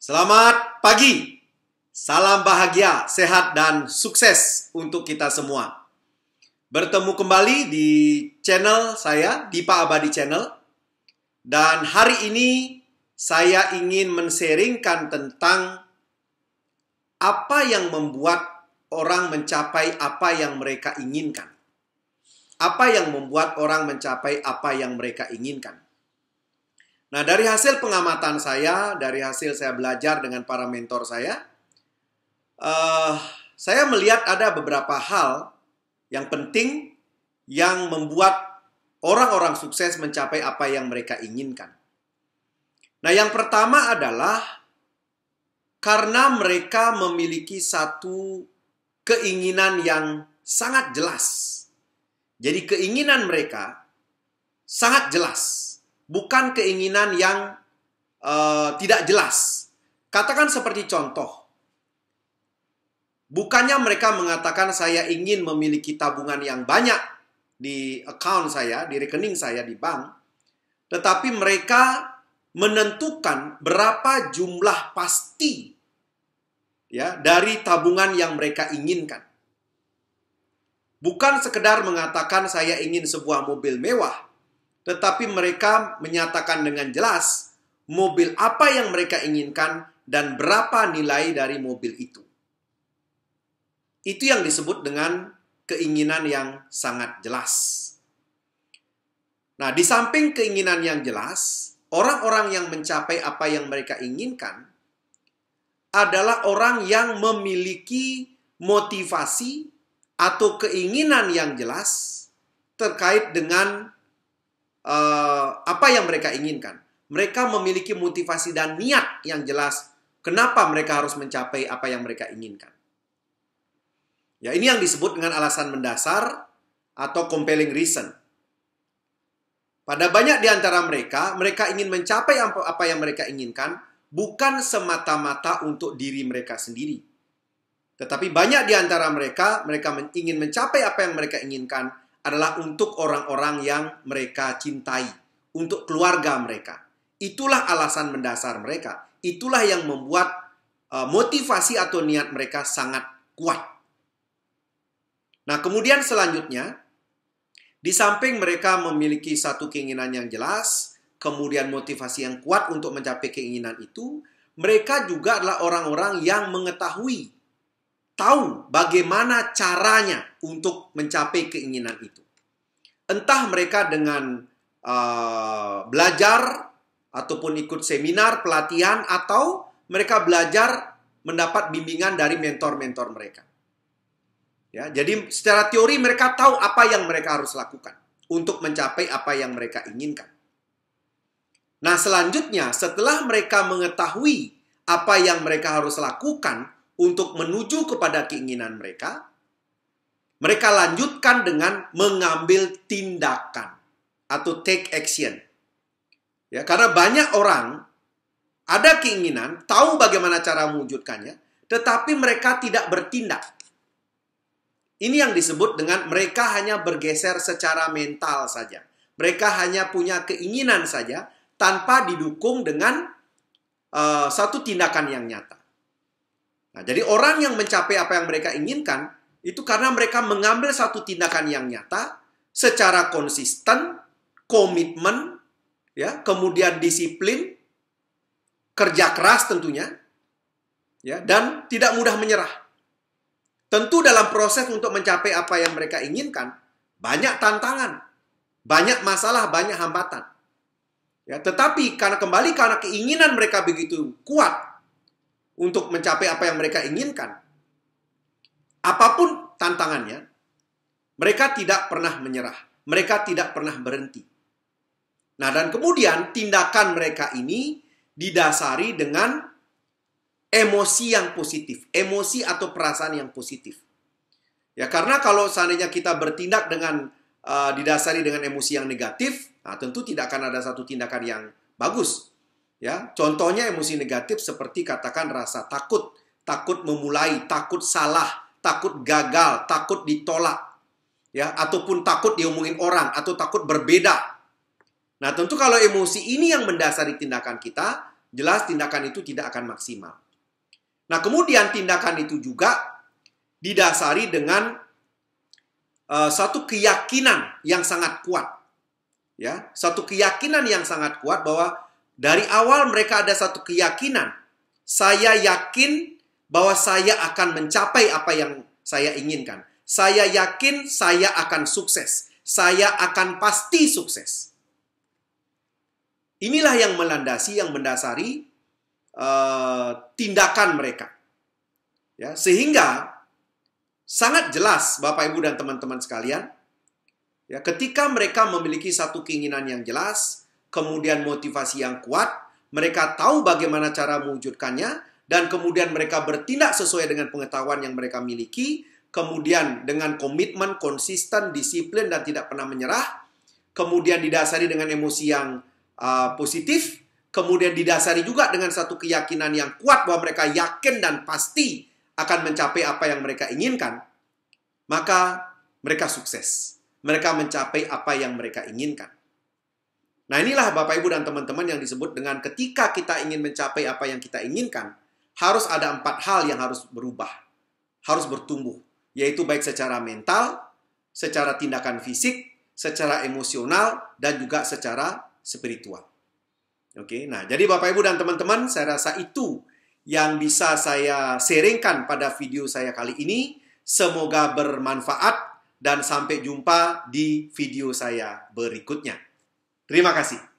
Selamat pagi, salam bahagia, sehat, dan sukses untuk kita semua. Bertemu kembali di channel saya, Dipa Abadi Channel. Dan hari ini saya ingin men-sharingkan tentang apa yang membuat orang mencapai apa yang mereka inginkan. Apa yang membuat orang mencapai apa yang mereka inginkan. Nah, dari hasil pengamatan saya, dari hasil saya belajar dengan para mentor saya melihat ada beberapa hal yang penting yang membuat orang-orang sukses mencapai apa yang mereka inginkan. Nah, yang pertama adalah karena mereka memiliki satu keinginan yang sangat jelas. Jadi keinginan mereka sangat jelas. Bukan keinginan yang tidak jelas. Katakan seperti contoh. Bukannya mereka mengatakan saya ingin memiliki tabungan yang banyak di account saya, di rekening saya di bank. Tetapi mereka menentukan berapa jumlah pasti ya dari tabungan yang mereka inginkan. Bukan sekedar mengatakan saya ingin sebuah mobil mewah. Tetapi mereka menyatakan dengan jelas mobil apa yang mereka inginkan dan berapa nilai dari mobil itu. Itu yang disebut dengan keinginan yang sangat jelas. Nah, di samping keinginan yang jelas, orang-orang yang mencapai apa yang mereka inginkan adalah orang yang memiliki motivasi atau keinginan yang jelas terkait dengan apa yang mereka inginkan. Mereka memiliki motivasi dan niat yang jelas kenapa mereka harus mencapai apa yang mereka inginkan. Ya, ini yang disebut dengan alasan mendasar atau compelling reason. Pada banyak di antara mereka ingin mencapai apa yang mereka inginkan bukan semata-mata untuk diri mereka sendiri. Tetapi banyak di antara mereka ingin mencapai apa yang mereka inginkan adalah untuk orang-orang yang mereka cintai, untuk keluarga mereka. Itulah alasan mendasar mereka. Itulah yang membuat motivasi atau niat mereka sangat kuat. Nah, kemudian selanjutnya, di samping mereka memiliki satu keinginan yang jelas, kemudian motivasi yang kuat untuk mencapai keinginan itu, mereka juga adalah orang-orang yang mengetahui, tahu bagaimana caranya untuk mencapai keinginan itu. Entah mereka dengan belajar ataupun ikut seminar, pelatihan, atau mereka belajar mendapat bimbingan dari mentor-mentor mereka. Ya, jadi secara teori mereka tahu apa yang mereka harus lakukan untuk mencapai apa yang mereka inginkan. Nah, selanjutnya setelah mereka mengetahui apa yang mereka harus lakukan untuk menuju kepada keinginan mereka, mereka lanjutkan dengan mengambil tindakan atau take action. Ya, karena banyak orang ada keinginan, tahu bagaimana cara mewujudkannya, tetapi mereka tidak bertindak. Ini yang disebut dengan mereka hanya bergeser secara mental saja. Mereka hanya punya keinginan saja tanpa didukung dengan satu tindakan yang nyata. Nah, jadi orang yang mencapai apa yang mereka inginkan itu karena mereka mengambil satu tindakan yang nyata secara konsisten, komitmen, ya, kemudian disiplin, kerja keras tentunya, ya, dan tidak mudah menyerah. Tentu dalam proses untuk mencapai apa yang mereka inginkan banyak tantangan, banyak masalah, banyak hambatan. Ya, tetapi karena keinginan mereka begitu kuat untuk mencapai apa yang mereka inginkan, apapun tantangannya, mereka tidak pernah menyerah. Mereka tidak pernah berhenti. Nah, dan kemudian tindakan mereka ini didasari dengan emosi yang positif. Emosi atau perasaan yang positif. Ya, karena kalau seandainya kita bertindak dengan didasari dengan emosi yang negatif, nah tentu tidak akan ada satu tindakan yang bagus. Ya, contohnya emosi negatif seperti katakan rasa takut, takut memulai, takut salah, takut gagal, takut ditolak, ya, ataupun takut diomongin orang atau takut berbeda. Nah, tentu kalau emosi ini yang mendasari tindakan kita, jelas tindakan itu tidak akan maksimal. Nah, kemudian tindakan itu juga didasari dengan satu keyakinan yang sangat kuat. Ya, satu keyakinan yang sangat kuat bahwa dari awal mereka ada satu keyakinan, saya yakin bahwa saya akan mencapai apa yang saya inginkan. Saya yakin saya akan sukses. Saya akan pasti sukses. Inilah yang melandasi, yang mendasari tindakan mereka. Ya, sehingga sangat jelas Bapak Ibu dan teman-teman sekalian, ya, ketika mereka memiliki satu keinginan yang jelas, kemudian motivasi yang kuat, mereka tahu bagaimana cara mewujudkannya, dan kemudian mereka bertindak sesuai dengan pengetahuan yang mereka miliki, kemudian dengan komitmen, konsisten, disiplin, dan tidak pernah menyerah, kemudian didasari dengan emosi yang positif, kemudian didasari juga dengan satu keyakinan yang kuat bahwa mereka yakin dan pasti akan mencapai apa yang mereka inginkan, maka mereka sukses. Mereka mencapai apa yang mereka inginkan. Nah, inilah Bapak Ibu dan teman-teman yang disebut dengan ketika kita ingin mencapai apa yang kita inginkan, harus ada 4 hal yang harus berubah, harus bertumbuh, yaitu baik secara mental, secara tindakan fisik, secara emosional, dan juga secara spiritual. Oke, nah jadi Bapak Ibu dan teman-teman, saya rasa itu yang bisa saya sharingkan pada video saya kali ini. Semoga bermanfaat dan sampai jumpa di video saya berikutnya. Terima kasih.